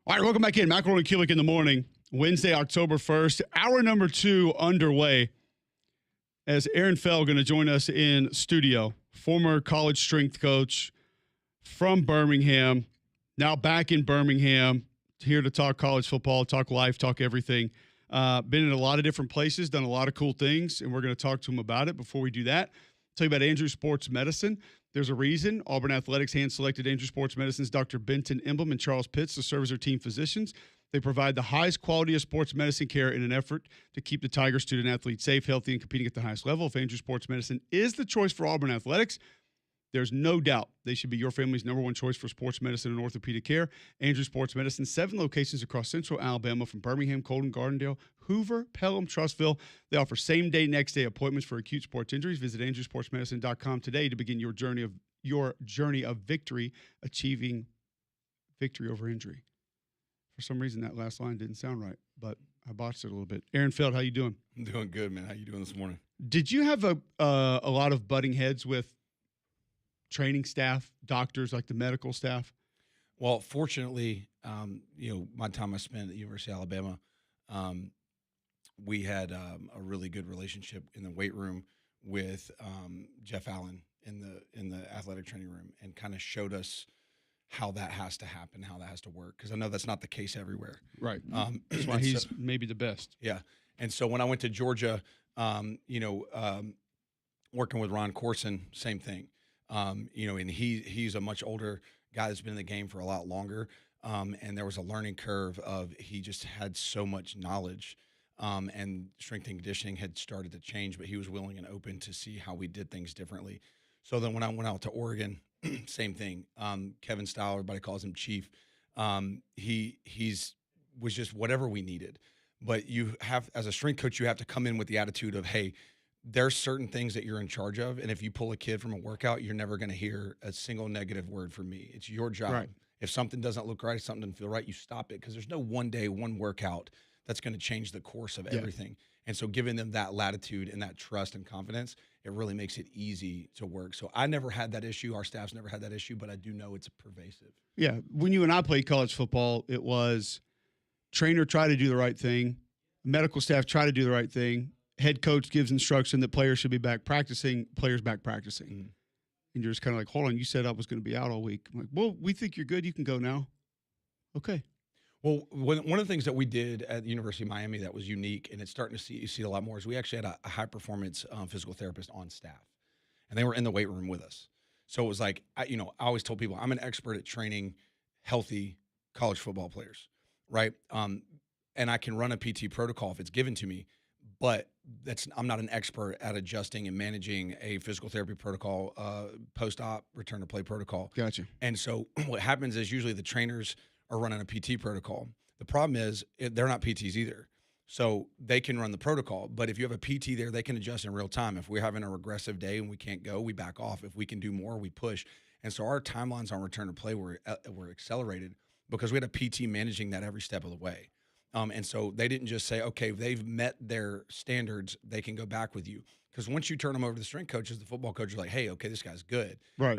All right, welcome back in. McElroy and Cubelic in the morning, Wednesday, October 1st. Hour number 2 underway as Aaron Feld going to join us in studio. Former college strength coach from Birmingham, now back in Birmingham, here to talk college football, talk life, talk everything. Been in a lot of different places, done a lot of cool things, and we're going to talk to him about it. Before we do that, tell you about Andrew Sports Medicine. There's a reason Auburn Athletics hand-selected Andrew Sports Medicine's Dr. Benton Emblem and Charles Pitts to serve as their team physicians. They provide the highest quality of sports medicine care in an effort to keep the Tiger student-athlete safe, healthy, and competing at the highest level. If Andrew Sports Medicine is the choice for Auburn Athletics, there's no doubt they should be your family's number one choice for sports medicine and orthopedic care. Andrew Sports Medicine, 7 locations across central Alabama from Birmingham, Colton, Gardendale, Hoover, Pelham, Trustville. They offer same-day, next-day appointments for acute sports injuries. Visit AndrewSportsMedicine.com today to begin your journey of victory, achieving victory over injury. For some reason, that last line didn't sound right, but I botched it a little bit. Aaron Feld, how you doing? I'm doing good, man. How you doing this morning? Did you have a lot of butting heads with training staff, doctors, like the medical staff? Well, fortunately, my time I spent at the University of Alabama, we had a really good relationship in the weight room with Jeff Allen in the athletic training room, and kind of showed us how that has to happen, how that has to work. Because I know that's not the case everywhere. Right. That's why he's maybe the best. Yeah. And so when I went to Georgia, working with Ron Corson, same thing. And he's a much older guy that's been in the game for a lot longer. And there was a learning curve of, he just had so much knowledge, and strength and conditioning had started to change, but he was willing and open to see how we did things differently. So then when I went out to Oregon, same thing. Kevin Style, everybody calls him Chief. He's was just whatever we needed. But you have, as a strength coach, you have to come in with the attitude of, hey, there's certain things that you're in charge of, and if you pull a kid from a workout, you're never going to hear a single negative word from me. It's your job. Right. If something doesn't look right, if something doesn't feel right, you stop it, because there's no one day, one workout that's going to change the course of everything. And so giving them that latitude and that trust and confidence, it really makes it easy to work. So I never had that issue. Our staff's never had that issue, but I do know it's pervasive. Yeah. When you and I played college football, it was trainer try to do the right thing, medical staff try to do the right thing, head coach gives instruction that players should be back practicing, players back practicing. Mm. And you're just kind of like, hold on, you said I was going to be out all week. I'm like, well, we think you're good. You can go now. Okay. Well, one of the things that we did at the University of Miami that was unique, and it's starting to you see a lot more, is we actually had a high-performance physical therapist on staff, and they were in the weight room with us. So it was like, I always told people, I'm an expert at training healthy college football players, right? And I can run a PT protocol if it's given to me, but I'm not an expert at adjusting and managing a physical therapy protocol, post-op return to play protocol. Gotcha. And so what happens is usually the trainers are running a PT protocol. The problem is they're not PTs either. So they can run the protocol, but if you have a PT there, they can adjust in real time. If we're having a regressive day and we can't go, we back off. If we can do more, we push. And so our timelines on return to play were accelerated because we had a PT managing that every step of the way. And so they didn't just say, okay, they've met their standards, they can go back with you. Because once you turn them over to the strength coaches, the football coach is like, hey, okay, this guy's good. Right.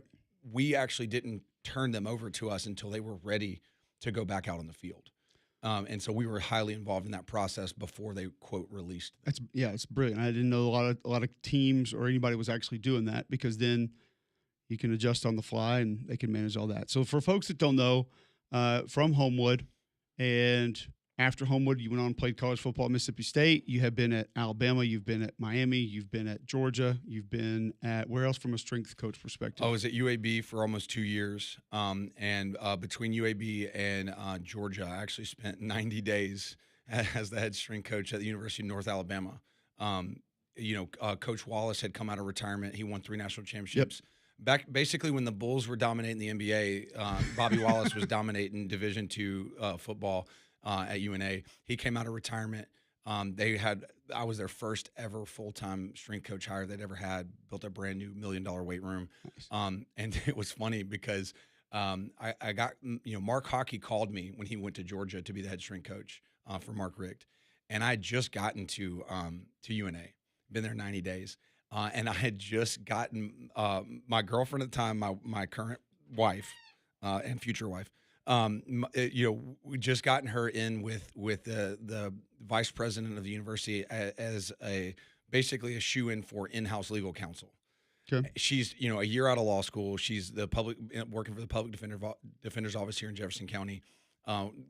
We actually didn't turn them over to us until they were ready to go back out on the field. And so we were highly involved in that process before they, quote, released them. It's brilliant. I didn't know a lot of teams or anybody was actually doing that, because then you can adjust on the fly and they can manage all that. So for folks that don't know, from Homewood, and after Homewood, you went on and played college football at Mississippi State. You have been at Alabama. You've been at Miami. You've been at Georgia. You've been at where else from a strength coach perspective? I was at UAB for almost 2 years. And between UAB and Georgia, I actually spent 90 days as the head strength coach at the University of North Alabama. Coach Wallace had come out of retirement. He won 3 national championships. Yep. Back basically when the Bulls were dominating the NBA, Bobby Wallace was dominating Division II football. At UNA. He came out of retirement. I was their first ever full-time strength coach hire they'd ever had, built a brand new $1 million weight room. Nice. And it was funny because I got, Mark Hockey called me when he went to Georgia to be the head strength coach for Mark Richt. And I had just gotten to UNA, been there 90 days. And I had just gotten my girlfriend at the time, my current wife and future wife, We just gotten her in with the vice president of the university as a basically a shoe-in for in-house legal counsel. Okay. She's a year out of law school. She's working for the public defender's office here in Jefferson County.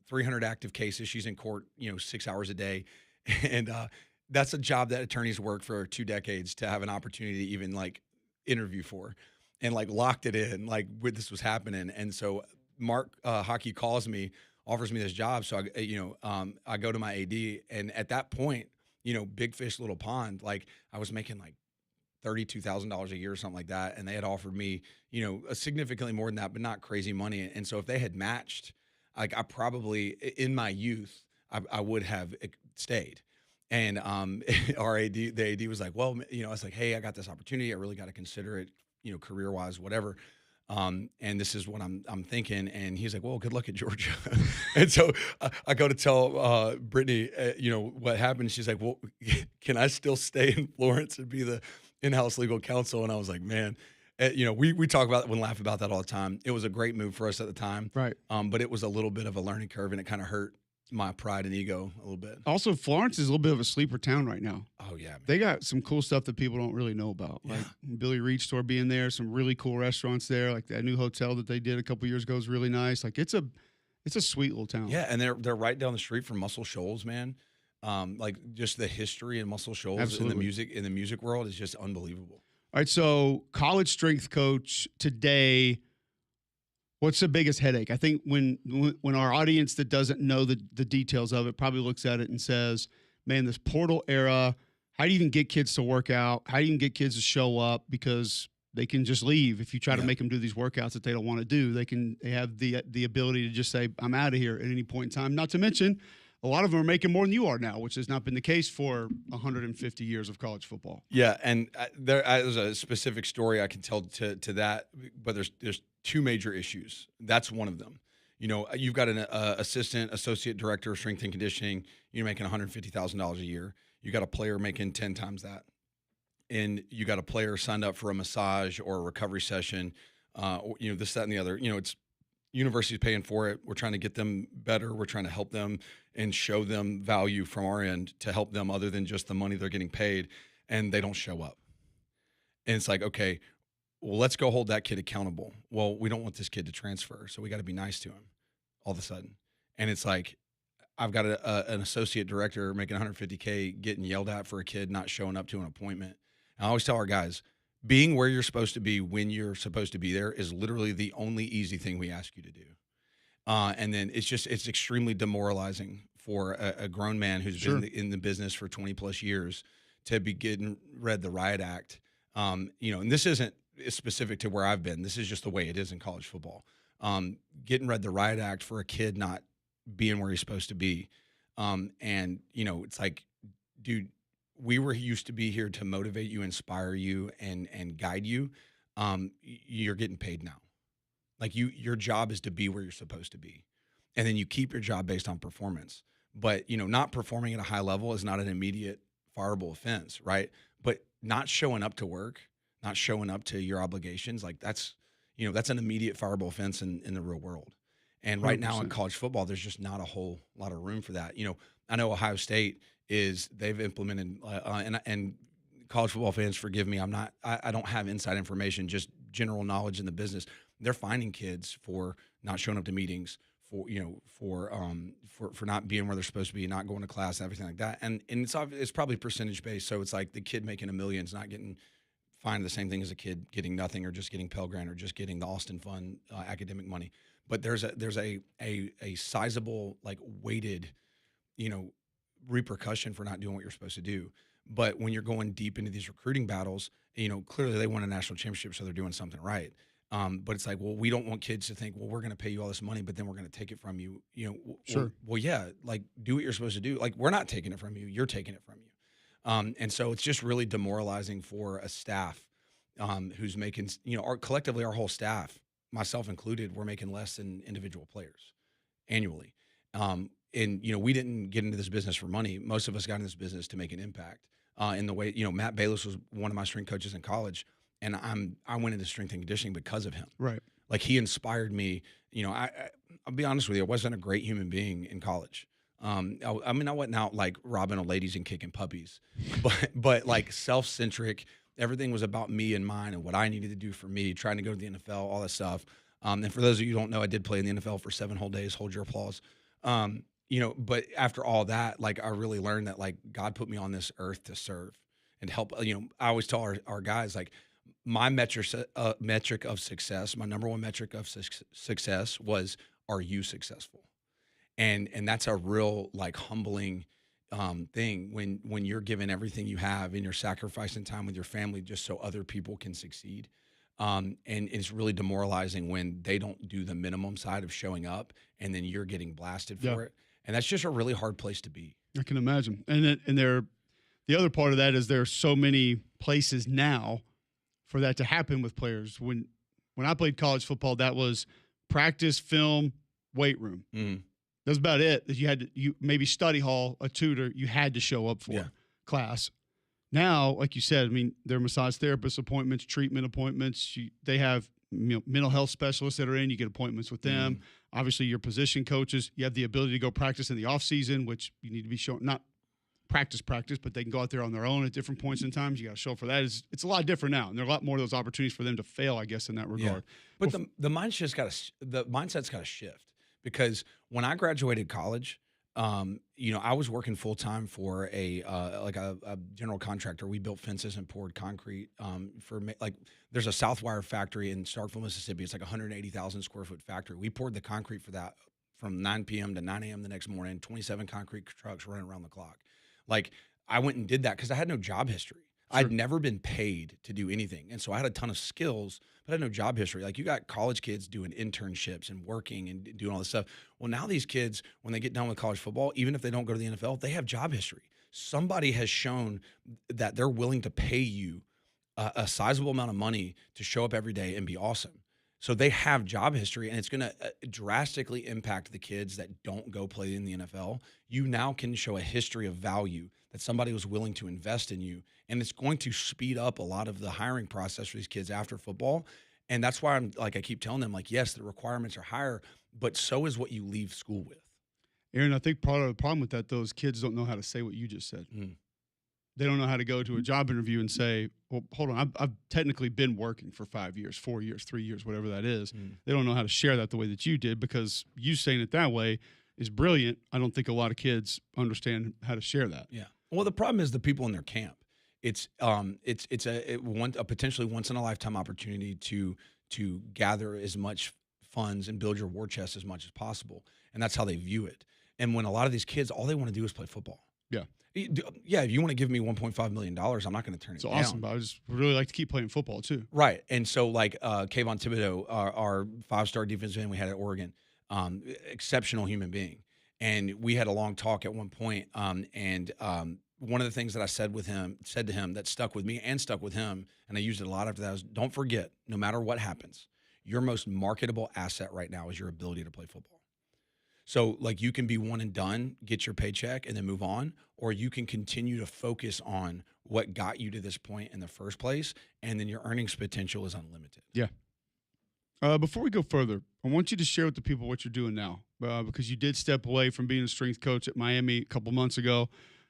300 active cases. She's in court 6 hours a day, and that's a job that attorneys work for 2 decades to have an opportunity to even like interview for, and like locked it in like when this was happening. And so Mark Hockey calls me, offers me this job. So I go to my AD, and at that point, big fish, little pond. Like I was making like $32,000 a year or something like that, and they had offered me, significantly more than that, but not crazy money. And so if they had matched, like I probably in my youth, I would have stayed. And the AD was like, well, I was like, hey, I got this opportunity. I really got to consider it, career wise, whatever. And this is what I'm thinking. And he's like, well, good luck at Georgia. And so I go to tell Brittany, what happened. She's like, well, can I still stay in Florence and be the in-house legal counsel? And I was like, man, we talk about and laugh about that all the time. It was a great move for us at the time. Right. But it was a little bit of a learning curve, and it kind of hurt my pride and ego a little bit. Also, Florence is a little bit of a sleeper town right now. Oh, yeah, man. They got some cool stuff that people don't really know about. Yeah. Like Billy Reed's store being there, some really cool restaurants there. Like that new hotel that they did a couple years ago is really nice. Like it's a sweet little town. Yeah, and they're right down the street from Muscle Shoals, man. Like just the history in Muscle Shoals Absolutely. in the music world is just unbelievable. All right, so college strength coach today, what's the biggest headache? I think when our audience that doesn't know the details of it probably looks at it and says, man, this portal era, how do you even get kids to work out? How do you even get kids to show up? Because they can just leave. If you try to make them do these workouts that they don't want to do, they have the ability to just say, I'm out of here at any point in time. Not to mention, a lot of them are making more than you are now, which has not been the case for 150 years of college football. Yeah, and there's a specific story I can tell to that, but there's 2 major issues. That's one of them. You've got an associate director of strength and conditioning. You're making $150,000 a year. You got a player making 10 times that, and you got a player signed up for a massage or a recovery session. This, that, and the other. It's university's paying for it. We're trying to get them better. We're trying to help them and show them value from our end to help them other than just the money they're getting paid, and they don't show up. And it's like, okay, well, let's go hold that kid accountable. Well, we don't want this kid to transfer, so we got to be nice to him all of a sudden. And it's like, I've got an associate director making $150K getting yelled at for a kid not showing up to an appointment. And I always tell our guys, being where you're supposed to be when you're supposed to be there is literally the only easy thing we ask you to do. And then it's extremely demoralizing for a grown man who's been in the business for 20 plus years to be read the riot act. And this isn't specific to where I've been. This is just the way it is in college football. Getting read the riot act for a kid not being where he's supposed to be. It's like, dude, we were used to be here to motivate you, inspire you, and guide you. You're getting paid now. Like your job is to be where you're supposed to be. And then you keep your job based on performance. But, not performing at a high level is not an immediate fireable offense, right? But not showing up to work, not showing up to your obligations, like that's an immediate fireable offense in the real world. And right 100%. Now in college football, there's just not a whole lot of room for that. I know Ohio State they've implemented, and college football fans, forgive me, I don't have inside information, just general knowledge in the business. They're finding kids for not showing up to meetings, for not being where they're supposed to be, not going to class, and everything like that. And it's probably percentage based. So it's like the kid making $1 million is not getting fined the same thing as a kid getting nothing, or just getting Pell Grant, or just getting the Austin Fund academic money. But there's a sizable, like, weighted, repercussion for not doing what you're supposed to do. But when you're going deep into these recruiting battles, clearly they won a national championship, so they're doing something right. But it's like, well, we don't want kids to think, well, we're going to pay you all this money, but then we're going to take it from you. Sure. Well, yeah, like, do what you're supposed to do. Like, we're not taking it from you. You're taking it from you. And so it's just really demoralizing for a staff who's making, collectively our whole staff, myself included, we're making less than individual players annually. And we didn't get into this business for money. Most of us got into this business to make an impact. In the way, Matt Bayless was one of my strength coaches in college, and I went into strength and conditioning because of him. Right. Like he inspired me. I'll be honest with you, I wasn't a great human being in college. I mean, I wasn't out like robbing old ladies and kicking puppies, but like self-centric. Everything was about me and mine and what I needed to do for me. Trying to go to the NFL, all that stuff. And for those of you who don't know, I did play in the NFL for 7 whole days. Hold your applause. But after all that, like I really learned that like God put me on this earth to serve and help. I always tell our guys like my metric of success, my number one metric of success was, are you successful? And that's a real like humbling thing when you're giving everything you have and you're sacrificing time with your family just so other people can succeed. And it's really demoralizing when they don't do the minimum side of showing up and then you're getting blasted for it. And that's just a really hard place to be. I can imagine. The other part of that is there are so many places now for that to happen with players. When I played college football, that was practice, film, weight room. That's about it. That you maybe study hall, a tutor, you had to show up for class. Now, like you said, I mean, there are massage therapist appointments, treatment appointments. They have mental health specialists that are in. You get appointments with them. Obviously, your position coaches. You have the ability to go practice in the off season, which you need to be showing not practice, but they can go out there on their own at different points in time. You got to show up for that. It's a lot different now, and there are a lot more of those opportunities for them to fail, I guess, in that regard. But the mindset's got to shift, because when I graduated college, I was working full time for a general contractor. We built fences and poured concrete there's a Southwire factory in Starkville, Mississippi. It's like 180,000 square foot factory. We poured the concrete for that from 9 p.m. to 9 a.m. the next morning. 27 concrete trucks running around the clock. Like I went and did that because I had no job history. Sure. I'd never been paid to do anything. And so I had a ton of skills, but I had no job history. Like you got college kids doing internships and working and doing all this stuff. Well, now these kids, when they get done with college football, even if they don't go to the NFL, they have job history. Somebody has shown that they're willing to pay you a sizable amount of money to show up every day and be awesome. So they have job history, and it's going to drastically impact the kids that don't go play in the NFL. You now can show a history of value that somebody was willing to invest in you, and it's going to speed up a lot of the hiring process for these kids after football. And that's why I keep telling them, like, yes, the requirements are higher, but so is what you leave school with. Aaron, I think part of the problem with that, those kids don't know how to say what you just said. They don't know how to go to a job interview and say, well, hold on, I've technically been working for 5 years, 4 years, 3 years, whatever that is. They don't know how to share that the way that you did, because you saying it that way is brilliant. I don't think a lot of kids understand how to share that. Yeah. Well, the problem is the people in their camp. It's a potentially once in a lifetime opportunity to gather as much funds and build your war chest as much as possible. And that's how they view it. And when a lot of these kids, all they want to do is play football. Yeah. Yeah, if you want to give me $1.5 million, I'm not going to turn it down. It's awesome, but I just would really like to keep playing football too. Right. And so Kayvon Thibodeau, our 5-star defensive end we had at Oregon, exceptional human being. And we had a long talk at one point. One of the things that I said to him that stuck with me and stuck with him, and I used it a lot after that, was don't forget, no matter what happens, your most marketable asset right now is your ability to play football. So like you can be one and done, get your paycheck and then move on, or you can continue to focus on what got you to this point in the first place, and then your earnings potential is unlimited. Yeah. Before we go further, I want you to share with the people what you're doing now, because you did step away from being a strength coach at Miami a couple months ago,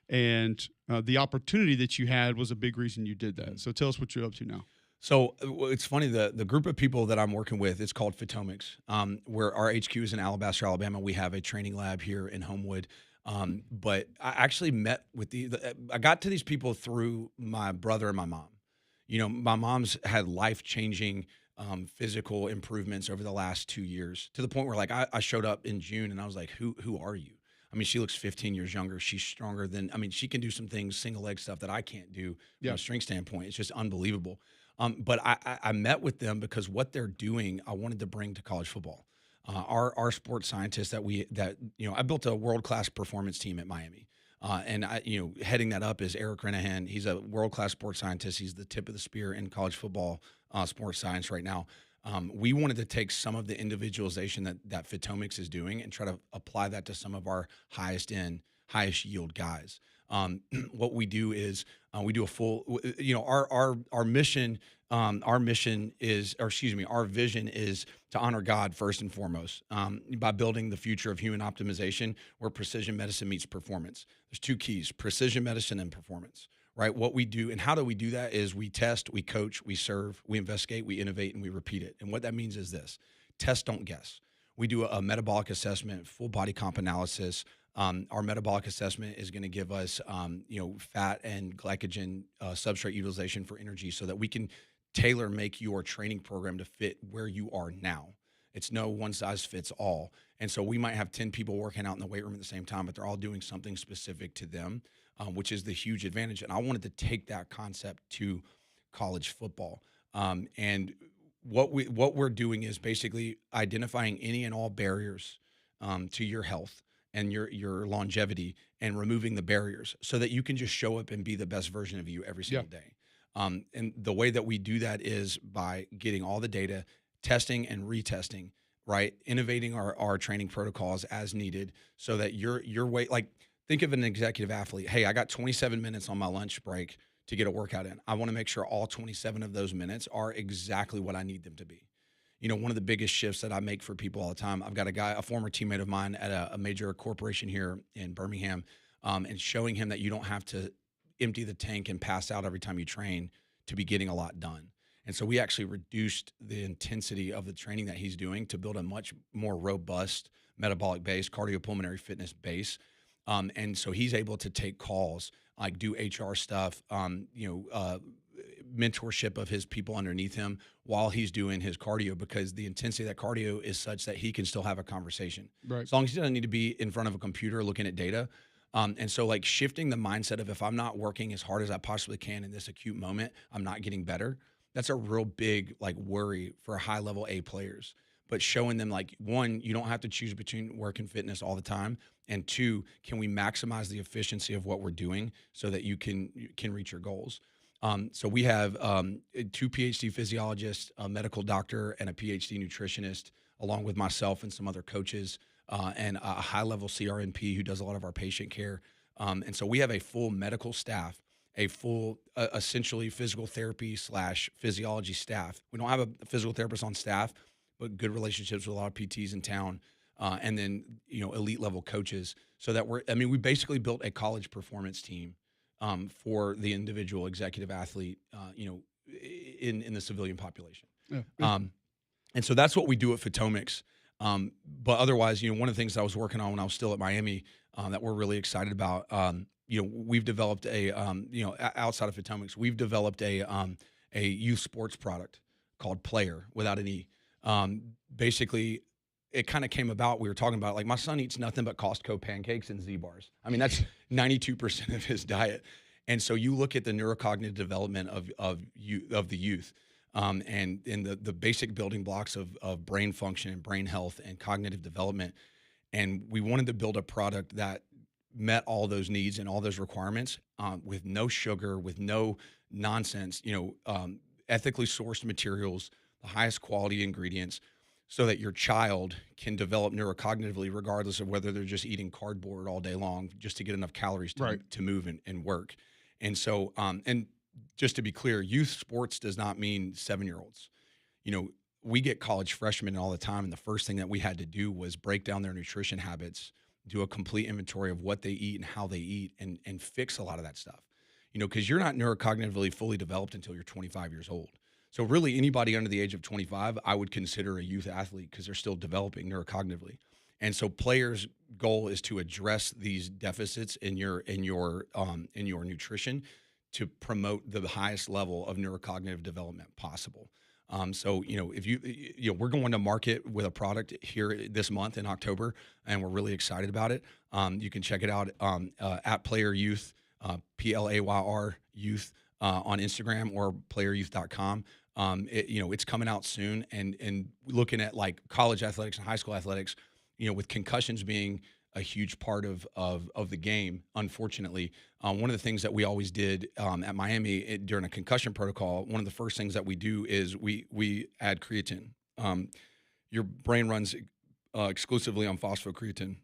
and the opportunity that you had was a big reason you did that. So tell us what you're up to now. So it's funny, the group of people that I'm working with, it's called Phytomics, where our HQ is in Alabaster, Alabama. We have a training lab here in Homewood. But I actually met with I got to these people through my brother and my mom. My mom's had life-changing physical improvements over the last 2 years, to the point where like I showed up in June and I was like, who are you? I mean, she looks 15 years younger. She's stronger than, she can do some things, single leg stuff that I can't do from a strength standpoint. It's just unbelievable. But I met with them because what they're doing, I wanted to bring to college football. Our sports scientists I built a world-class performance team at Miami. And heading that up is Eric Renahan. He's a world-class sports scientist. He's the tip of the spear in college football sports science right now. We wanted to take some of the individualization that Phytomics is doing and try to apply that to some of our highest yield guys. What we do is we do a full, our mission, our mission is, or excuse me, our vision is to honor God first and foremost, by building the future of human optimization where precision medicine meets performance. There's two keys: precision medicine and performance. Right? What we do and how do we do that is we test, we coach, we serve, we investigate, we innovate, and we repeat it. And what that means is this: test, don't guess. We do a metabolic assessment, full body comp analysis. Our metabolic assessment is going to give us, fat and glycogen substrate utilization for energy, so that we can tailor make your training program to fit where you are now. It's no one size fits all. And so we might have 10 people working out in the weight room at the same time, but they're all doing something specific to them, which is the huge advantage. And I wanted to take that concept to college football. And what we're doing is basically identifying any and all barriers to your health and your longevity, and removing the barriers so that you can just show up and be the best version of you every single day. And the way that we do that is by getting all the data, testing and retesting, right? Innovating our training protocols as needed, so that your weight, like, think of an executive athlete. Hey, I got 27 minutes on my lunch break to get a workout in. I want to make sure all 27 of those minutes are exactly what I need them to be. One of the biggest shifts that I make for people all the time, I've got a former teammate of mine at a major corporation here in Birmingham, and showing him that you don't have to empty the tank and pass out every time you train to be getting a lot done. And so we actually reduced the intensity of the training that he's doing to build a much more robust metabolic base, cardiopulmonary fitness base. And so he's able to take calls, like do HR stuff, mentorship of his people underneath him while he's doing his cardio, because the intensity of that cardio is such that he can still have a conversation. Right. As long as he doesn't need to be in front of a computer looking at data. And so, like, shifting the mindset of, if I'm not working as hard as I possibly can in this acute moment, I'm not getting better. That's a real big, like, worry for high level A players. But showing them, like, one, you don't have to choose between work and fitness all the time. And two, can we maximize the efficiency of what we're doing so that you can reach your goals? So we have 2 PhD physiologists, a medical doctor, and a PhD nutritionist, along with myself and some other coaches, and a high-level CRNP who does a lot of our patient care. And so we have a full medical staff, a full, essentially physical therapy / physiology staff. We don't have a physical therapist on staff, but good relationships with a lot of PTs in town, and then elite level coaches. So that we basically built a college performance team for the individual executive athlete, in the civilian population. Yeah. And so that's what we do at Photomics. But otherwise, one of the things that I was working on when I was still at Miami, that we're really excited about, we've developed outside of Photomics, we've developed a youth sports product called Player, without an E. Basically, it kind of came about, we were talking about, like, my son eats nothing but Costco pancakes and Z-bars. I mean, that's 92% of his diet. And so you look at the neurocognitive development of the youth, and the basic building blocks of brain function and brain health and cognitive development. And we wanted to build a product that met all those needs and all those requirements, with no sugar, with no nonsense, ethically sourced materials, the highest quality ingredients, so that your child can develop neurocognitively, regardless of whether they're just eating cardboard all day long just to get enough calories to move and work. And so, and just to be clear, youth sports does not mean 7-year-olds. We get college freshmen all the time, and the first thing that we had to do was break down their nutrition habits, do a complete inventory of what they eat and how they eat, and fix a lot of that stuff. Because you're not neurocognitively fully developed until you're 25 years old. So really, anybody under the age of 25, I would consider a youth athlete, because they're still developing neurocognitively. And so players' goal is to address these deficits in your nutrition to promote the highest level of neurocognitive development possible. So, if we're going to market with a product here this month in October, and we're really excited about it. You can check it out at Player Youth, PLAYR Youth, on Instagram, or playeryouth.com. It's coming out soon, and looking at, like, college athletics and high school athletics, with concussions being a huge part of the game, unfortunately. One of the things that we always did at Miami during a concussion protocol, one of the first things that we do is we add creatine. Your brain runs exclusively on phosphocreatine.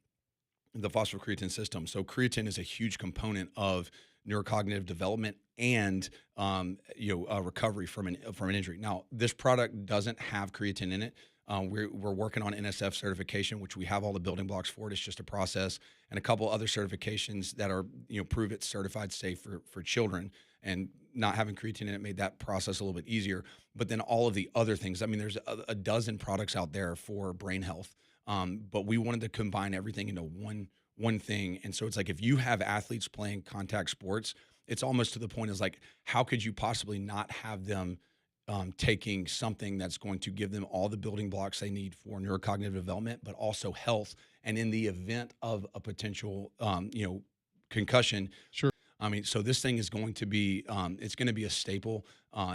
the phosphocreatine system. So creatine is a huge component of neurocognitive development and recovery from an injury. Now, this product doesn't have creatine in it. We're working on NSF certification, which we have all the building blocks for it. It's just a process, and a couple other certifications that are prove it's certified safe for children. And not having creatine in it made that process a little bit easier. But then all of the other things. I mean, there's a dozen products out there for brain health, but we wanted to combine everything into one thing. And so it's like if you have athletes playing contact sports, it's almost to the point is like, how could you possibly not have them taking something that's going to give them all the building blocks they need for neurocognitive development, but also health. And in the event of a potential, concussion, Sure. I mean, so this thing is going to be, it's going to be a staple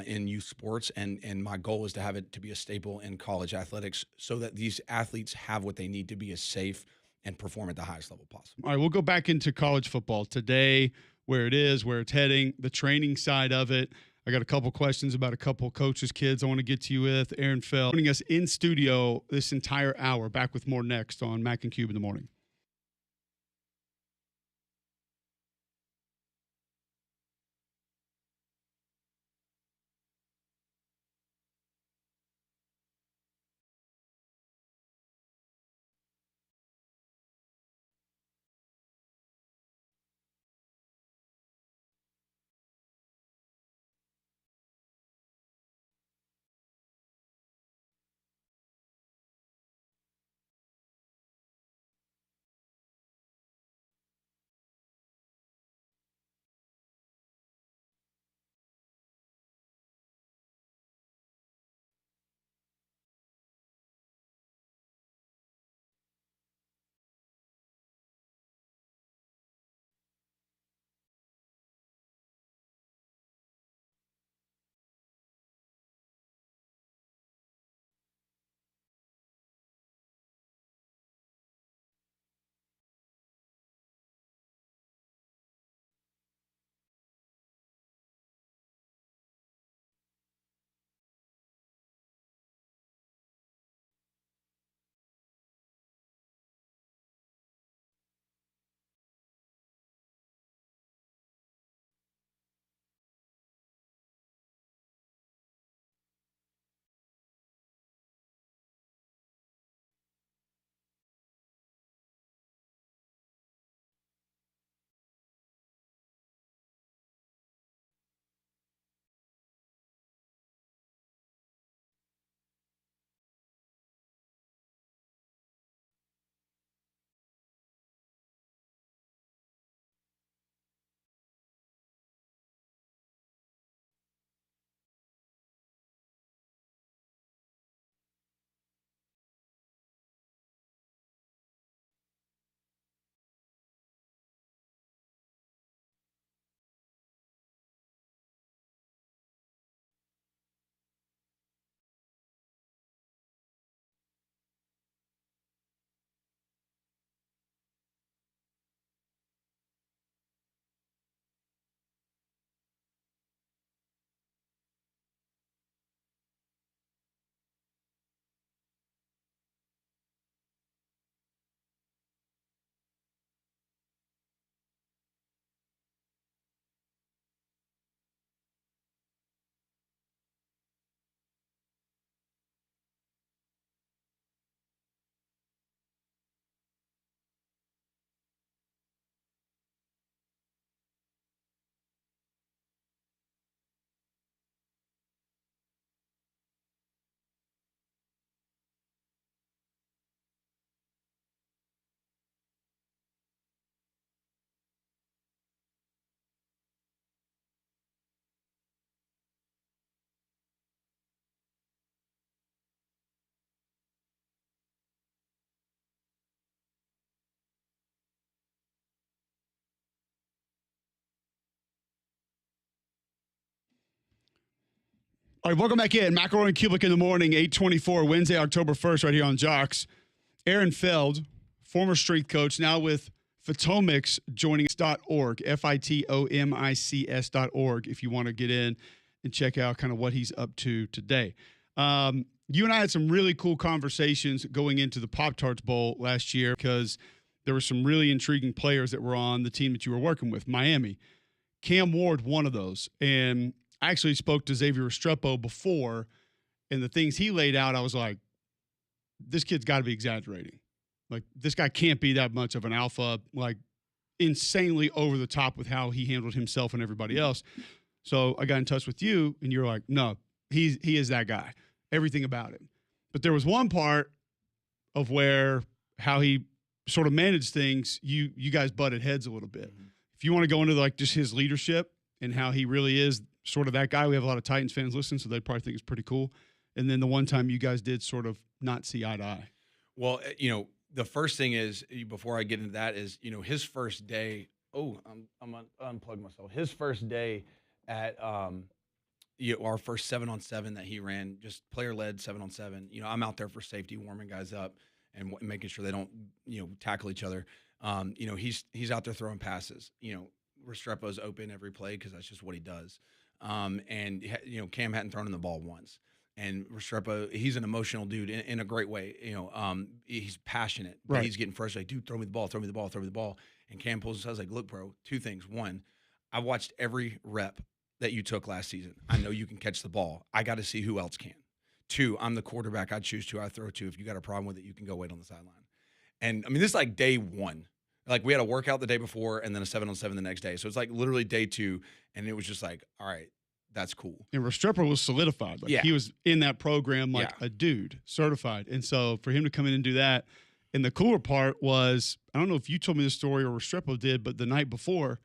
in youth sports, and my goal is to have it to be a staple in college athletics, so that these athletes have what they need to be as safe and perform at the highest level possible. All right, we'll go back into college football today, where it is, where it's heading, the training side of it. I got a couple questions about a couple coaches' kids I want to get to you with. Aaron Feld joining us in studio this entire hour. Back with more next on Mac and Cube in the morning. All right, welcome back in. McElroy and Cubelic in the morning, 8:24, Wednesday, October 1st, right here on Jocks. Aaron Feld, former strength coach, now with Phytomics, joining us.org, Phytomics.org, if you want to get in and check out kind of what he's up to today. You and I had some really cool conversations going into the Pop-Tarts Bowl last year because there were some really intriguing players that were on the team that you were working with, Miami. Cam Ward, one of those. And I actually spoke to Xavier Restrepo before, and the things he laid out, I was like, this kid's got to be exaggerating. Like, this guy can't be that much of an alpha, like, insanely over the top with how he handled himself and everybody else. So I got in touch with you, and you're like, no, he is that guy. Everything about him. But there was one part of where how he sort of managed things, you guys butted heads a little bit. Mm-hmm. If you want to go into like just his leadership and how he really is sort of that guy, we have a lot of Titans fans listen, so they probably think it's pretty cool. And then the one time you guys did sort of not see eye to eye. Well, the first thing is, before I get into that, is, his first day. Oh, I'm unplugged myself. His first day at our first 7-on-7 that he ran, just player-led 7-on-7. I'm out there for safety, warming guys up and making sure they don't, tackle each other. He's out there throwing passes. Restrepo's open every play because that's just what he does. And Cam hadn't thrown in the ball once. And Restrepo, he's an emotional dude in a great way. He's passionate, but he's getting frustrated. Dude, throw me the ball, throw me the ball, throw me the ball. And Cam pulls his head, like, look, bro, two things. One, I watched every rep that you took last season. I know you can catch the ball. I got to see who else can. Two, I'm the quarterback. I choose to. I throw to. If you got a problem with it, you can go wait on the sideline. And, this is like day one. Like, we had a workout the day before and then a 7-on-7 the next day. So it's like literally day two, and it was just like, all right, that's cool. And Restrepo was solidified. Like, he was in that program like a dude, certified. And so for him to come in and do that, and the cooler part was, I don't know if you told me this story or Restrepo did, but the night before,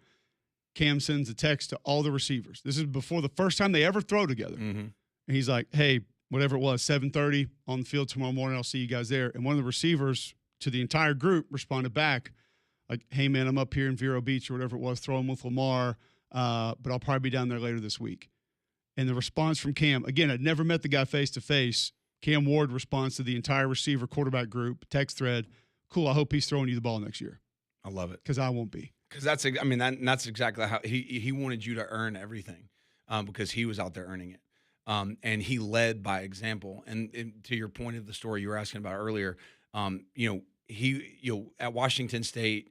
Cam sends a text to all the receivers. This is before the first time they ever throw together. Mm-hmm. And he's like, hey, whatever it was, 7:30 on the field tomorrow morning, I'll see you guys there. And one of the receivers to the entire group responded back like, hey, man, I'm up here in Vero Beach or whatever it was, throwing with Lamar, but I'll probably be down there later this week. And the response from Cam, again, I'd never met the guy face-to-face. Cam Ward responds to the entire receiver quarterback group, text thread, cool, I hope he's throwing you the ball next year. I love it. Because I won't be. Because that's exactly how he wanted you to earn everything because he was out there earning it. And he led by example. And to your point of the story you were asking about earlier, at Washington State,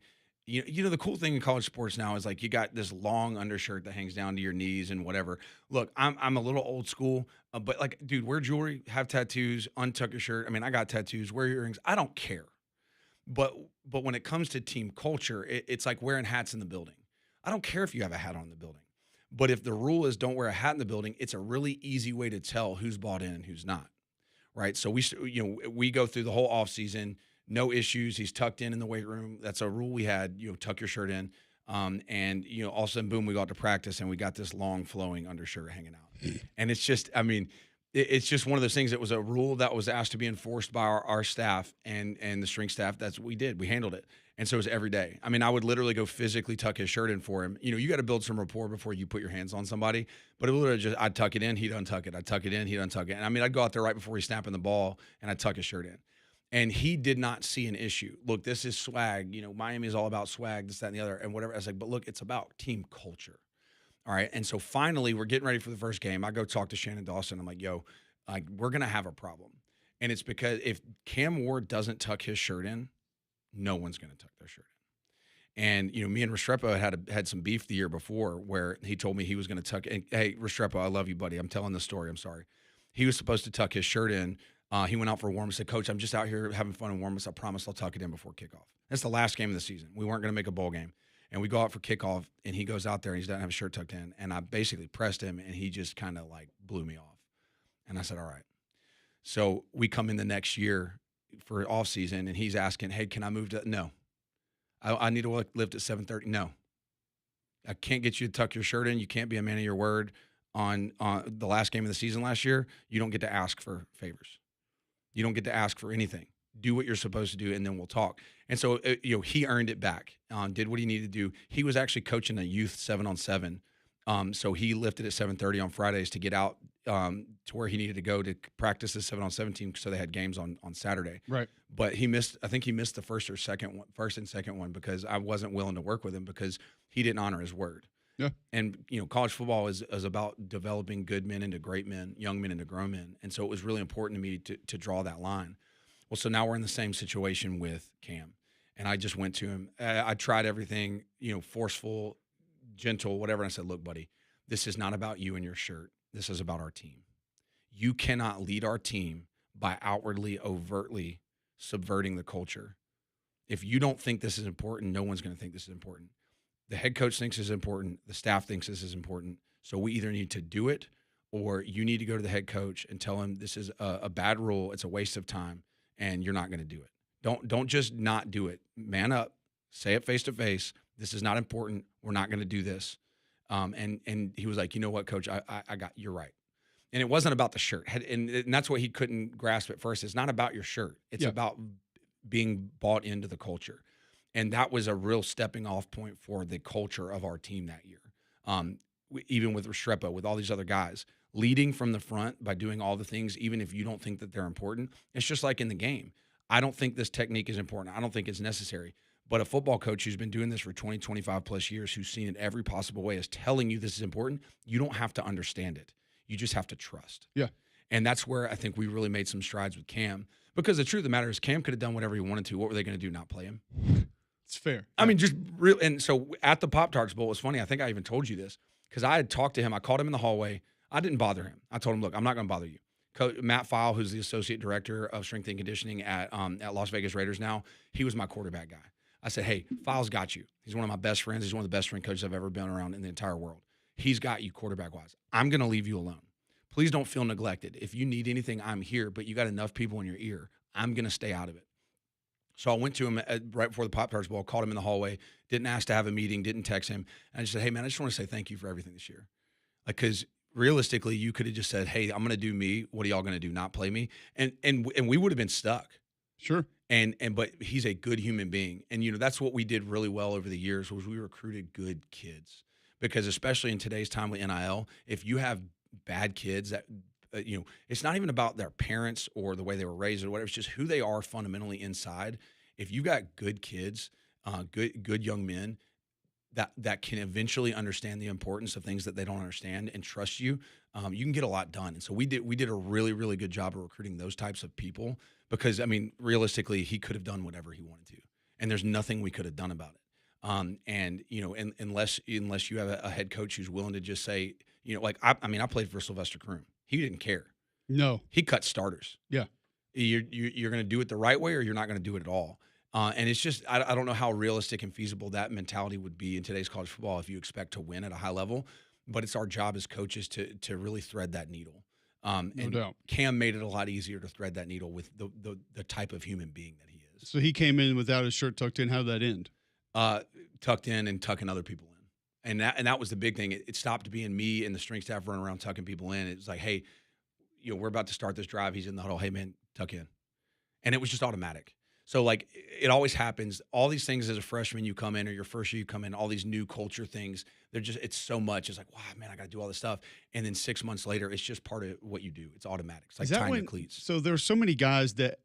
the cool thing in college sports now is like you got this long undershirt that hangs down to your knees and whatever. Look, I'm a little old school, but like, dude, wear jewelry, have tattoos, untuck your shirt. I mean, I got tattoos, wear earrings. I don't care. But when it comes to team culture, it's like wearing hats in the building. I don't care if you have a hat on in the building. But if the rule is don't wear a hat in the building, it's a really easy way to tell who's bought in and who's not, right? So we go through the whole offseason, no issues. He's tucked in the weight room. That's a rule we had, tuck your shirt in. And all of a sudden, boom, we got to practice and we got this long flowing undershirt hanging out. And it's just, it's just one of those things that was a rule that was asked to be enforced by our staff and the strength staff. That's what we did. We handled it. And so it was every day. I would literally go physically tuck his shirt in for him. You got to build some rapport before you put your hands on somebody. But it literally just, I'd tuck it in, he'd untuck it. I'd tuck it in, he'd untuck it. And I'd go out there right before he's snapping the ball and I'd tuck his shirt in. And he did not see an issue. Look, this is swag. Miami is all about swag, this, that, and the other, and whatever. I was like, but look, it's about team culture. All right. And so finally, we're getting ready for the first game. I go talk to Shannon Dawson. I'm like, yo, we're going to have a problem. And it's because if Cam Ward doesn't tuck his shirt in, no one's going to tuck their shirt in. And, me and Restrepo had some beef the year before where he told me he was going to tuck. And, hey, Restrepo, I love you, buddy. I'm telling the story. I'm sorry. He was supposed to tuck his shirt in. He went out for a warm-up. Said, Coach, I'm just out here having fun and warm-ups. I promise I'll tuck it in before kickoff. That's the last game of the season. We weren't going to make a bowl game. And we go out for kickoff, and he goes out there, and he doesn't have his shirt tucked in. And I basically pressed him, and he just kind of, blew me off. And I said, all right. So we come in the next year for off season, and he's asking, hey, can I move to – no. I need to lift at 7:30. No. I can't get you to tuck your shirt in. You can't be a man of your word on the last game of the season last year. You don't get to ask for favors. You don't get to ask for anything. Do what you're supposed to do, and then we'll talk. And so, he earned it back, did what he needed to do. He was actually coaching a youth 7-on-7. So he lifted at 7:30 on Fridays to get out to where he needed to go to practice the 7-on-7 team. So they had games on Saturday. Right. But I think he missed the first and second one because I wasn't willing to work with him because he didn't honor his word. Yeah. And, college football is about developing good men into great men, young men into grown men. And so it was really important to me to draw that line. Well, so now we're in the same situation with Cam. And I just went to him. I tried everything, forceful, gentle, whatever. And I said, look, buddy, this is not about you and your shirt. This is about our team. You cannot lead our team by outwardly, overtly subverting the culture. If you don't think this is important, no one's going to think this is important. The head coach thinks this is important. The staff thinks this is important. So we either need to do it, or you need to go to the head coach and tell him this is a bad rule. It's a waste of time, and you're not going to do it. Don't just not do it. Man up. Say it face to face. This is not important. We're not going to do this. And he was like, you know what, coach, I got, you're right. And it wasn't about the shirt. And that's what he couldn't grasp at first. It's not about your shirt. It's about being bought into the culture. And that was a real stepping off point for the culture of our team that year. Even with Restrepo, with all these other guys, leading from the front by doing all the things, even if you don't think that they're important. It's just like in the game. I don't think this technique is important. I don't think it's necessary. But a football coach who's been doing this for 20, 25 plus years, who's seen it every possible way, is telling you this is important. You don't have to understand it. You just have to trust. Yeah. And that's where I think we really made some strides with Cam. Because the truth of the matter is Cam could have done whatever he wanted to. What were they going to do, not play him? It's fair. I mean, just real. And so at the Pop-Tarts Bowl, it was funny. I think I even told you this because I had talked to him. I called him in the hallway. I didn't bother him. I told him, look, I'm not going to bother you. Matt File, who's the associate director of strength and conditioning at Las Vegas Raiders now, he was my quarterback guy. I said, hey, File's got you. He's one of my best friends. He's one of the best strength coaches I've ever been around in the entire world. He's got you quarterback-wise. I'm going to leave you alone. Please don't feel neglected. If you need anything, I'm here, but you got enough people in your ear. I'm going to stay out of it. So I went to him right before the Pop-Tarts Bowl, called him in the hallway, didn't ask to have a meeting, didn't text him. And I just said, hey, man, I just want to say thank you for everything this year. Because realistically, you could have just said, hey, I'm going to do me. What are y'all going to do, not play me? And we would have been stuck. Sure. But he's a good human being. And, that's what we did really well over the years was we recruited good kids. Because especially in today's time with NIL, if you have bad kids that it's not even about their parents or the way they were raised or whatever. It's just who they are fundamentally inside. If you got good kids, good young men that can eventually understand the importance of things that they don't understand and trust you, you can get a lot done. And so we did a really, really good job of recruiting those types of people because, I mean, realistically, he could have done whatever he wanted to, and there's nothing we could have done about it. Unless you have a head coach who's willing to just say, I played for Sylvester Croom. He didn't care. No. He cut starters. Yeah. You're going to do it the right way or you're not going to do it at all. And it's just I don't know how realistic and feasible that mentality would be in today's college football if you expect to win at a high level. But it's our job as coaches to really thread that needle. No doubt. Cam made it a lot easier to thread that needle with the type of human being that he is. So he came in without his shirt tucked in. How did that end? Tucked in and tucking other people in. And that was the big thing. It stopped being me and the strength staff running around tucking people in. It was like, hey, we're about to start this drive. He's in the huddle. Hey, man, tuck in. And it was just automatic. So, it always happens. All these things as a freshman, you come in, or your first year you come in, all these new culture things, it's so much. It's like, wow, man, I got to do all this stuff. And then 6 months later, it's just part of what you do. It's automatic. It's like tying your cleats. So there's so many guys that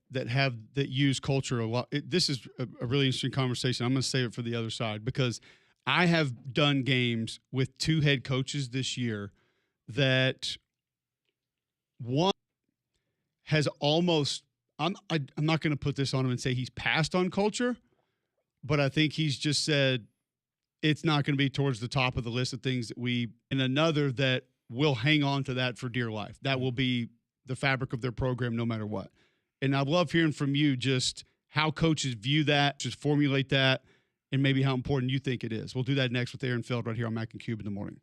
use culture a lot. This is a really interesting conversation. I'm going to save it for the other side because I have done games with two head coaches this year that one has almost I'm not going to put this on him and say he's passed on culture, but I think he's just said it's not going to be towards the top of the list of things that and another that will hang on to that for dear life. That will be the fabric of their program no matter what. And I love hearing from you just how coaches view that, just formulate that, and maybe how important you think it is. We'll do that next with Aaron Feld right here on Mac and Cube in the morning.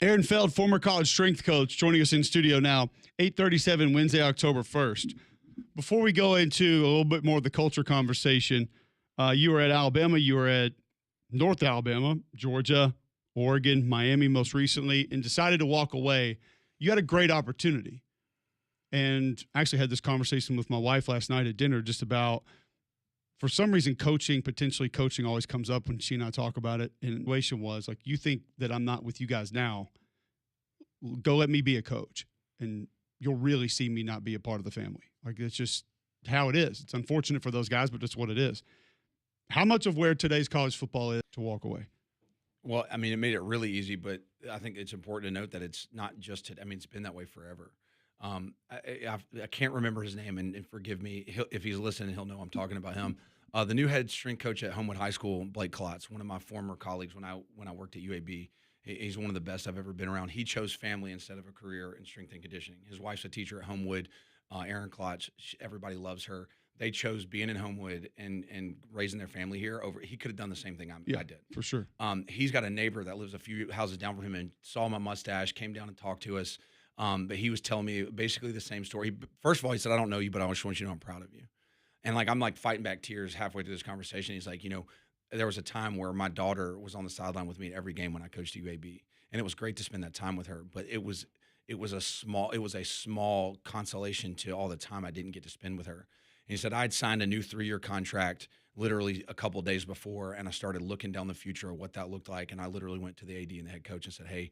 Aaron Feld, former college strength coach, joining us in studio now, 8:37 Wednesday, October 1st. Before we go into a little bit more of the culture conversation, you were at Alabama, you were at North Alabama, Georgia, Oregon, Miami most recently, and decided to walk away. You had a great opportunity. And I actually had this conversation with my wife last night at dinner just about, for some reason, potentially coaching always comes up when she and I talk about it. And the situation was like, you think that I'm not with you guys now, go let me be a coach. And you'll really see me not be a part of the family. Like, it's just how it is. It's unfortunate for those guys, but that's what it is. How much of where today's college football is to walk away? Well, I mean, it made it really easy, but I think it's important to note that it's not just today. I mean, it's been that way forever. I can't remember his name, and forgive me if he's listening. He'll know I'm talking about him. The new head strength coach at Homewood High School, Blake Klotz, one of my former colleagues when I worked at UAB. He's one of the best I've ever been around. He chose family instead of a career in strength and conditioning. His wife's a teacher at Homewood, Erin Klotz. Everybody loves her. They chose being in Homewood and raising their family here over. He could have done the same thing I did. For sure. He's got a neighbor that lives a few houses down from him and saw my mustache, came down and talked to us. But he was telling me basically the same story. First of all, he said, "I don't know you, but I just want you to know I'm proud of you." And I'm fighting back tears halfway through this conversation. He's like, there was a time where my daughter was on the sideline with me at every game when I coached UAB, and it was great to spend that time with her. But it was a small consolation to all the time I didn't get to spend with her. And he said I'd signed a new 3-year contract literally a couple of days before, and I started looking down the future of what that looked like. And I literally went to the AD and the head coach and said, "Hey,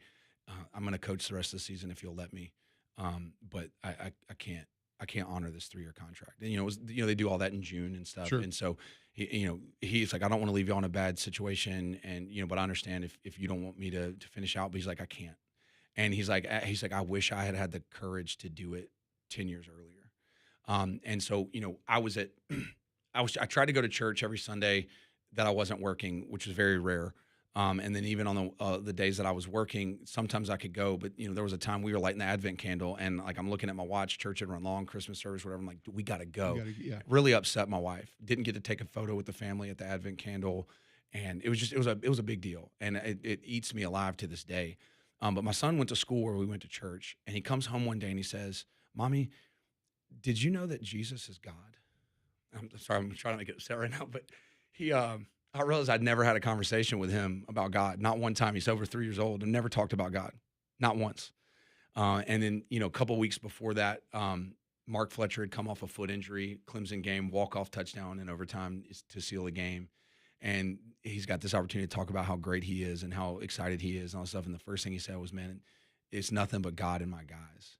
I'm going to coach the rest of the season if you'll let me, but I can't honor this 3-year contract." And they do all that in June and stuff. Sure. And so he's like, "I don't want to leave you on a bad situation, and but I understand if you don't want me to finish out." But he's like, "I can't." And he's like, "I wish I had the courage to do it 10 years earlier." And so I tried to go to church every Sunday that I wasn't working, which was very rare. And then even on the days that I was working, sometimes I could go, but there was a time we were lighting the Advent candle, and I'm looking at my watch, church had run long, Christmas service, whatever. I'm like, we got to go. Really upset my wife. Didn't get to take a photo with the family at the Advent candle, and it was a big deal, and it eats me alive to this day. But my son went to school where we went to church, and he comes home one day and he says, "Mommy, did you know that Jesus is God?" I'm sorry, I'm trying to make it upset right now, but I realized I'd never had a conversation with him about God. Not one time. He's over 3 years old and never talked about God. Not once. And then, a couple weeks before that, Mark Fletcher had come off a foot injury, Clemson game, walk-off touchdown in overtime to seal the game. And he's got this opportunity to talk about how great he is and how excited he is and all this stuff. And the first thing he said was, "Man, it's nothing but God and my guys."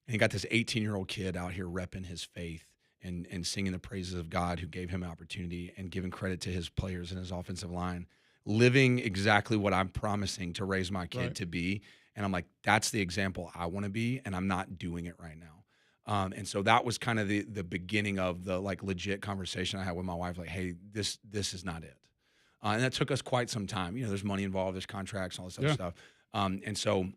And he got this 18-year-old kid out here repping his faith and singing the praises of God who gave him an opportunity and giving credit to his players and his offensive line, living exactly what I'm promising to raise my kid to be. And I'm like, that's the example I want to be, and I'm not doing it right now. And so that was kind of the beginning of the legit conversation I had with my wife, like, "Hey, this is not it." And that took us quite some time. There's money involved, there's contracts, all this other stuff. And so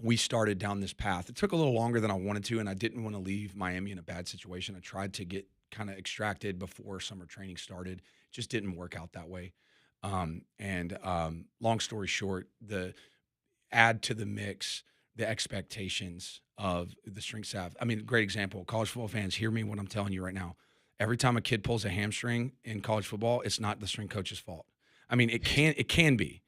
we started down this path. It took a little longer than I wanted to, and I didn't want to leave Miami in a bad situation. I tried to get kind of extracted before summer training started. It just didn't work out that way. Long story short, add to the mix the expectations of the strength staff. I mean, great example. College football fans, hear me what I'm telling you right now. Every time a kid pulls a hamstring in college football, it's not the strength coach's fault. I mean, it can be,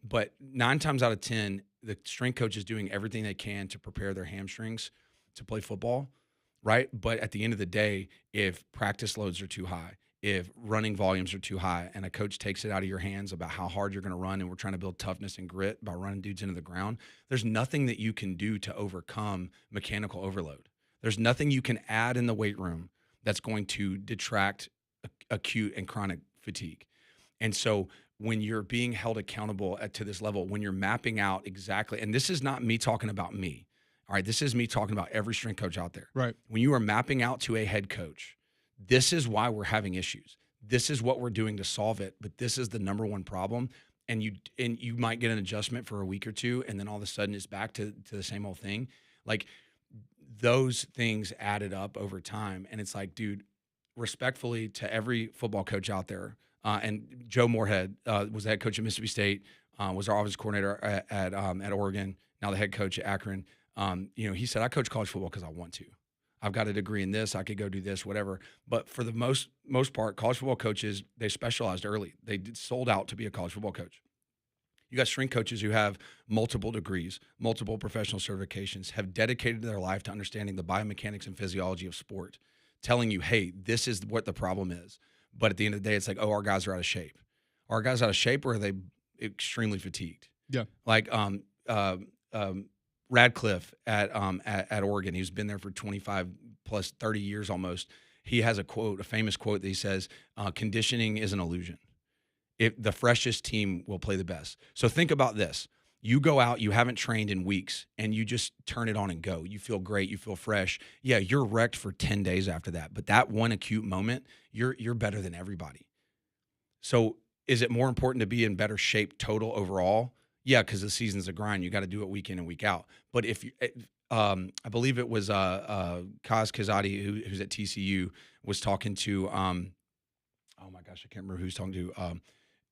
but 9 times out of 10, the strength coach is doing everything they can to prepare their hamstrings to play football, right? But at the end of the day, if practice loads are too high, if running volumes are too high, and a coach takes it out of your hands about how hard you're going to run, and we're trying to build toughness and grit by running dudes into the ground, there's nothing that you can do to overcome mechanical overload. There's nothing you can add in the weight room that's going to detract acute and chronic fatigue. And so when you're being held accountable to this level, when you're mapping out exactly, and this is not me talking about me, all right, this is me talking about every strength coach out there. Right. When you are mapping out to a head coach, this is why we're having issues. This is what we're doing to solve it, but this is the number one problem. And you might get an adjustment for a week or two, and then all of a sudden it's back to the same old thing. Like, those things added up over time. And it's like, dude, respectfully to every football coach out there, and Joe Moorhead was the head coach at Mississippi State. was our offensive coordinator at Oregon, now the head coach at Akron. He said, I coach college football because I want to. I've got a degree in this. I could go do this, whatever. But for the most part, college football coaches, they specialized early. They sold out to be a college football coach. You got strength coaches who have multiple degrees, multiple professional certifications, have dedicated their life to understanding the biomechanics and physiology of sport, telling you, hey, this is what the problem is. But at the end of the day, it's like, oh, our guys are out of shape. Are our guys out of shape, or are they extremely fatigued? Yeah. Like Radcliffe at Oregon, he's been there for 25 plus 30 years almost. He has a famous quote that he says, conditioning is an illusion. The freshest team will play the best. So think about this. You go out, you haven't trained in weeks, and you just turn it on and go. You feel great, you feel fresh. Yeah, you're wrecked for 10 days after that. But that one acute moment, you're better than everybody. So is it more important to be in better shape total overall? Yeah, because the season's a grind. You got to do it week in and week out. But if you, I believe it was Kaz Kazadi, who's at TCU, was talking to, oh my gosh, I can't remember who he's talking to.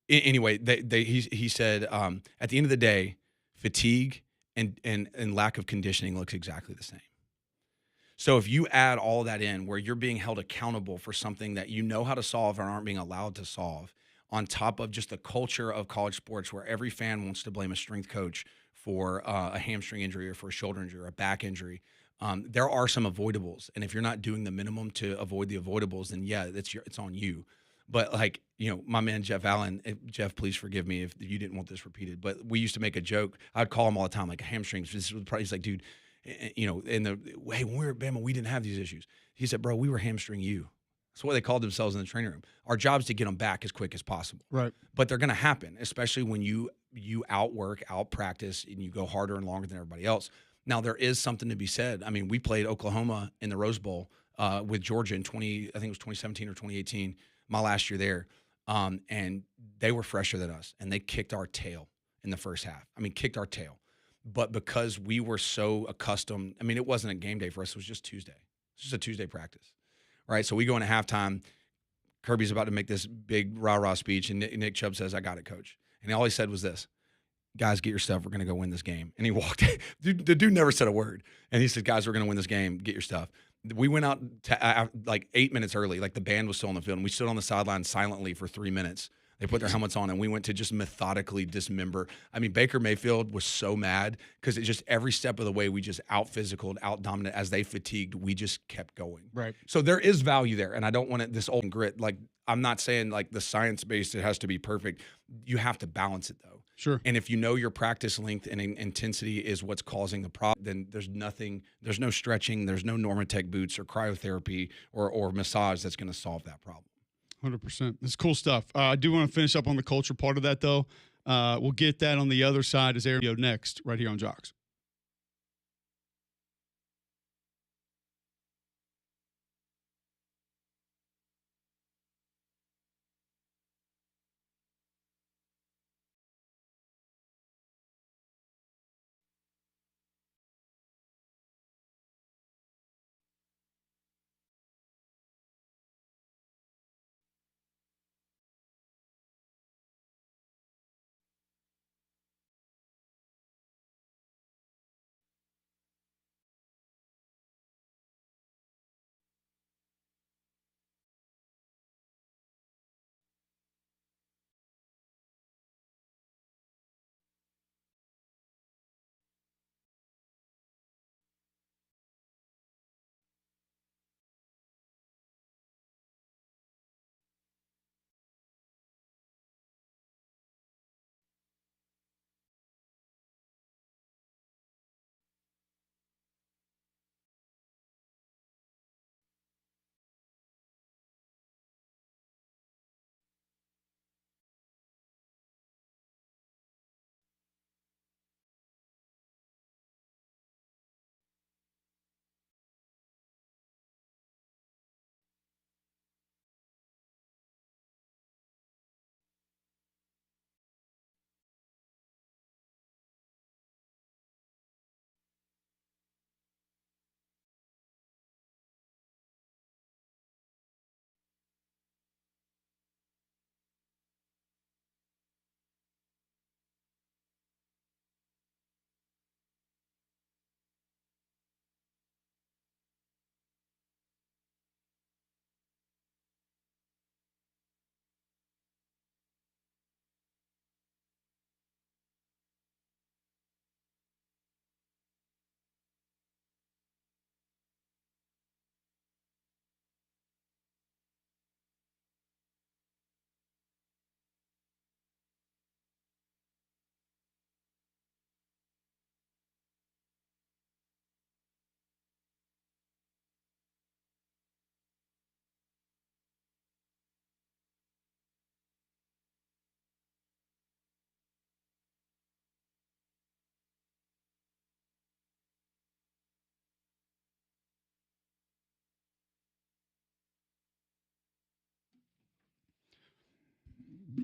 Anyway, he said at the end of the day, fatigue and lack of conditioning looks exactly the same. So if you add all that in, where you're being held accountable for something that you know how to solve and aren't being allowed to solve, on top of just the culture of college sports, where every fan wants to blame a strength coach for a hamstring injury or for a shoulder injury or a back injury, there are some avoidables. And if you're not doing the minimum to avoid the avoidables, then yeah, it's on you. But like, my man Jeff Allen, Jeff, please forgive me if you didn't want this repeated, but we used to make a joke. I'd call him all the time, like hamstrings. This was probably, he's like, dude, hey, when we were at Bama, we didn't have these issues. He said, bro, we were hamstring you. That's what they called themselves in the training room. Our job is to get them back as quick as possible. Right. But they're going to happen, especially when you outwork, out practice, and you go harder and longer than everybody else. Now, there is something to be said. I mean, we played Oklahoma in the Rose Bowl with Georgia in I think it was 2017 or 2018, my last year there. And they were fresher than us, and they kicked our tail in the first half. I mean, kicked our tail. But because we were so accustomed, I mean, it wasn't a game day for us. It was just Tuesday. It's just a Tuesday practice, right? So we go into halftime. Kirby's about to make this big rah-rah speech, and Nick Chubb says, I got it, coach. And all he said was this, guys, get your stuff. We're going to go win this game. And he walked. The dude never said a word. And he said, guys, we're going to win this game. Get your stuff. We went out to, like 8 minutes early. Like the band was still on the field. And we stood on the sideline silently for 3 minutes. They put their helmets on, and we went to just methodically dismember. I mean, Baker Mayfield was so mad because it just every step of the way we just out-physicaled, out-dominant. As they fatigued, we just kept going. Right. So there is value there, and I don't want it this old grit. Like, I'm not saying like the science-based, it has to be perfect. You have to balance it, though. Sure. And if you know your practice length and intensity is what's causing the problem, then there's no stretching, there's no Normatec boots or cryotherapy or massage that's going to solve that problem. 100%. It's cool stuff. I do want to finish up on the culture part of that, though. We'll get that on the other side as Aaron next, right here on Jocks.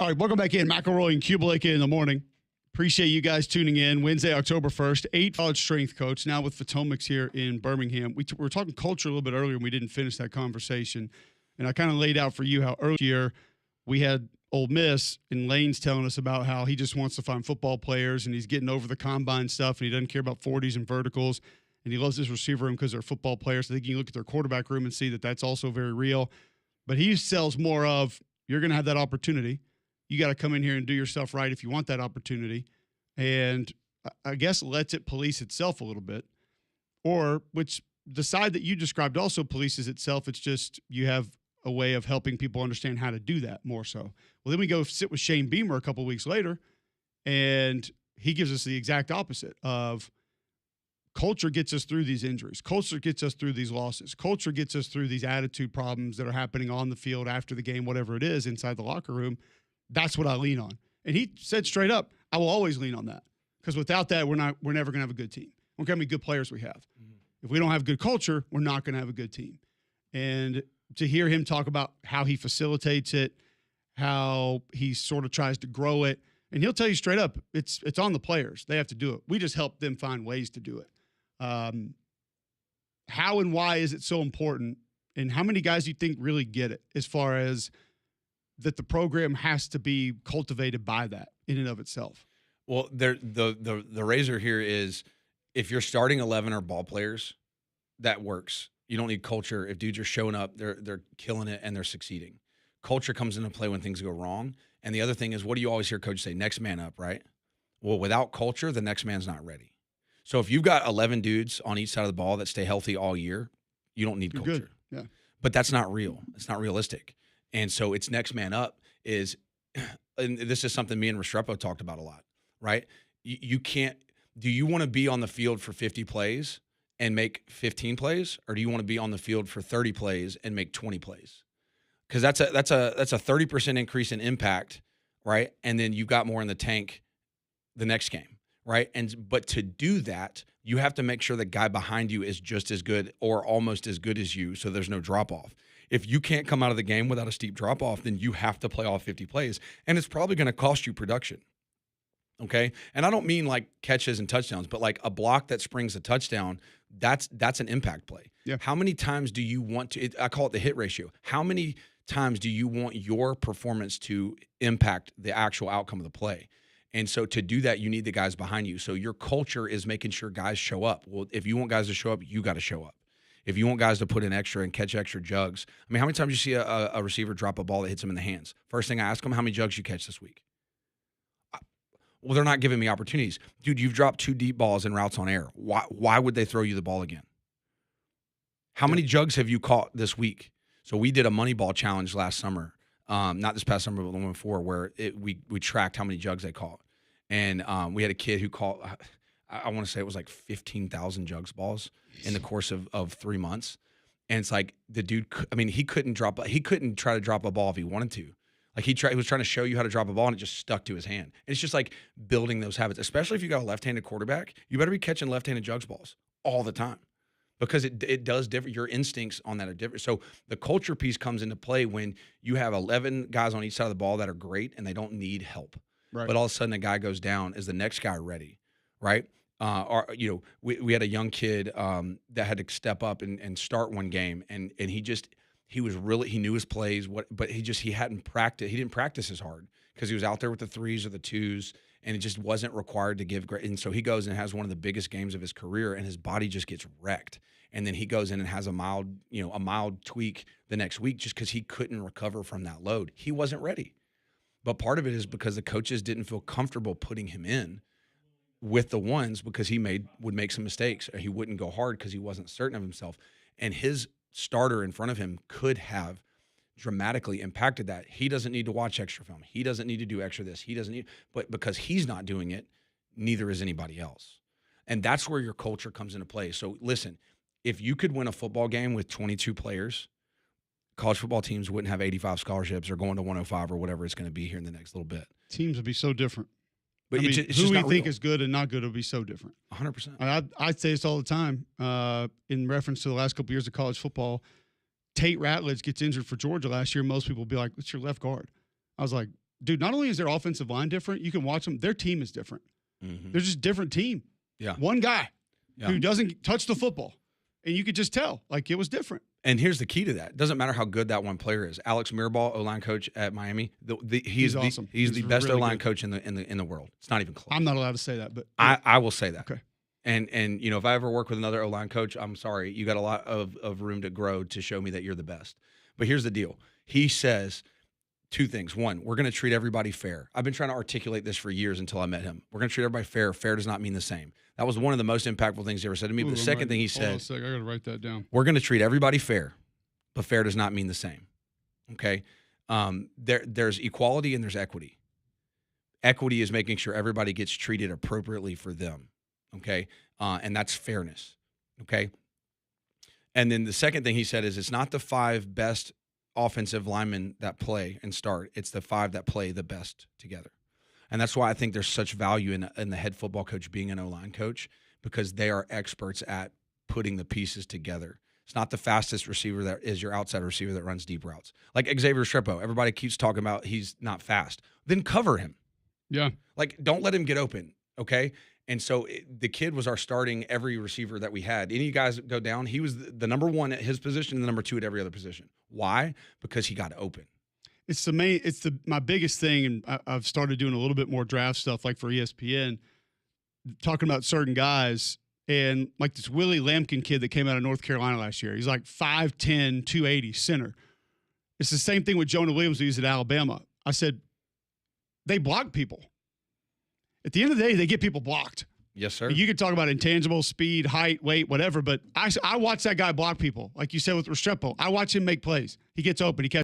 All right, welcome back in. McElroy and Cubelic in the morning. Appreciate you guys tuning in. Wednesday, October 1st, 8 college strength coach, now with Potomac's here in Birmingham. We were talking culture a little bit earlier, and we didn't finish that conversation. And I kind of laid out for you how earlier we had Ole Miss, and Lane's telling us about how he just wants to find football players, and he's getting over the combine stuff, and he doesn't care about 40s and verticals, and he loves his receiver room because they're football players. I think you can look at their quarterback room and see that that's also very real. But he sells more of, you're going to have that opportunity. You got to come in here and do your stuff right if you want that opportunity. And I guess lets it police itself a little bit. Or, which the side that you described also polices itself. It's just you have a way of helping people understand how to do that more so. Well, then we go sit with Shane Beamer a couple of weeks later, and he gives us the exact opposite of culture gets us through these injuries. Culture gets us through these losses. Culture gets us through these attitude problems that are happening on the field, after the game, whatever it is, inside the locker room. That's what I lean on. And he said straight up, I will always lean on that, because without that, we're never going to have a good team. I don't care how many good players we have. Mm-hmm. If we don't have good culture, we're not going to have a good team. And to hear him talk about how he facilitates it, how he sort of tries to grow it, and he'll tell you straight up, it's on the players. They have to do it. We just help them find ways to do it. How and why is it so important, and how many guys do you think really get it, as far as that the program has to be cultivated by that in and of itself? Well, the razor here is, if you're starting 11 are ball players, that works. You don't need culture. If dudes are showing up, they're killing it and they're succeeding. Culture comes into play when things go wrong. And the other thing is, what do you always hear coaches say? Next man up, right? Well, without culture, the next man's not ready. So if you've got 11 dudes on each side of the ball that stay healthy all year, you don't need culture. Good. Yeah. But that's not real. It's not realistic. And so it's next man up is, and this is something me and Restrepo talked about a lot, right? You can't, do you want to be on the field for 50 plays and make 15 plays, or do you want to be on the field for 30 plays and make 20 plays? Because that's a 30% increase in impact, right? And then you got more in the tank the next game, right? But to do that, you have to make sure the guy behind you is just as good or almost as good as you, so there's no drop off. If you can't come out of the game without a steep drop off, then you have to play all 50 plays, and it's probably going to cost you production. Okay. And I don't mean like catches and touchdowns, but like a block that springs a touchdown, that's an impact play. Yeah. How many times do you want to, I call it the hit ratio. How many times do you want your performance to impact the actual outcome of the play? And so to do that, you need the guys behind you. So your culture is making sure guys show up. Well, if you want guys to show up, you got to show up. If you want guys to put in extra and catch extra jugs, I mean, how many times do you see a receiver drop a ball that hits him in the hands? First thing I ask them, how many jugs you catch this week? Well, they're not giving me opportunities. Dude, you've dropped 2 deep balls in routes on air. Why would they throw you the ball again? How many jugs have you caught this week? So we did a money ball challenge last summer, not this past summer, but the one before, where we tracked how many jugs they caught. And we had a kid who caught, I want to say it was like 15,000 jugs balls in the course of 3 months. And it's like the dude, I mean, he couldn't try to drop a ball if he wanted to. Like he was trying to show you how to drop a ball, and it just stuck to his hand. And it's just like building those habits, especially if you got a left-handed quarterback. You better be catching left-handed jugs balls all the time, because it does different. Your instincts on that are different. So the culture piece comes into play when you have 11 guys on each side of the ball that are great and they don't need help. Right. But all of a sudden a guy goes down. Is the next guy ready? Right. We had a young kid that had to step up and start one game, and he knew his plays, but he hadn't practiced. He didn't practice as hard because he was out there with the 3s or the 2s, and it just wasn't required to give great. And so he goes and has one of the biggest games of his career, and his body just gets wrecked. And then he goes in and has a mild tweak the next week just because he couldn't recover from that load. He wasn't ready. But part of it is because the coaches didn't feel comfortable putting him in with the ones, because he would make some mistakes, or he wouldn't go hard because he wasn't certain of himself. And his starter in front of him could have dramatically impacted that. He doesn't need to watch extra film. He doesn't need to do extra this. But because he's not doing it, neither is anybody else. And that's where your culture comes into play. So listen, if you could win a football game with 22 players, college football teams wouldn't have 85 scholarships or going to 105 or whatever it's going to be here in the next little bit. Teams would be so different. But it's who just we think is good and not good will be so different. 100%. I say this all the time in reference to the last couple years of college football. Tate Ratledge gets injured for Georgia last year. Most people will be like, "It's your left guard." I was like, dude, not only is their offensive line different, you can watch them. Their team is different. Mm-hmm. They're just different team. Yeah. One guy who doesn't touch the football. And you could just tell, like, it was different. And here's the key to that. It doesn't matter how good that one player is. Alex Mirabal, O-line coach at Miami, he's awesome. He's the best really O-line coach in the world. It's not even close. I'm not allowed to say that, but I will say that. Okay. And if I ever work with another O-line coach, I'm sorry, you got a lot of room to grow to show me that you're the best. But here's the deal. He says two things. One, we're going to treat everybody fair. I've been trying to articulate this for years until I met him. We're going to treat everybody fair. Fair does not mean the same. That was one of the most impactful things he ever said to me. But the second thing he said, hold on a second, I got to write that down. We're going to treat everybody fair, but fair does not mean the same. Okay? There's equality and there's equity. Equity is making sure everybody gets treated appropriately for them. Okay? And that's fairness. Okay? And then the second thing he said is it's not the 5 best offensive linemen that play and start. It's the 5 that play the best together. And that's why I think there's such value in the head football coach being an O-line coach, because they are experts at putting the pieces together. It's not the fastest receiver that is your outside receiver that runs deep routes. Like Xavier Restrepo, everybody keeps talking about he's not fast. Then cover him. Yeah. Like, don't let him get open, okay? And so the kid was our starting every receiver that we had. Any guys go down, he was the number 1 at his position and the number 2 at every other position. Why? Because he got open. It's my biggest thing, and I've started doing a little bit more draft stuff, like for ESPN, talking about certain guys, and like this Willie Lampkin kid that came out of North Carolina last year. He's like 5'10", 280, center. It's the same thing with Jonah Williams, who was at Alabama. I said, they block people. At the end of the day, they get people blocked. Yes, sir. You could talk about intangible, speed, height, weight, whatever, but I watch that guy block people. Like you said with Restrepo, I watch him make plays. He gets open. He catches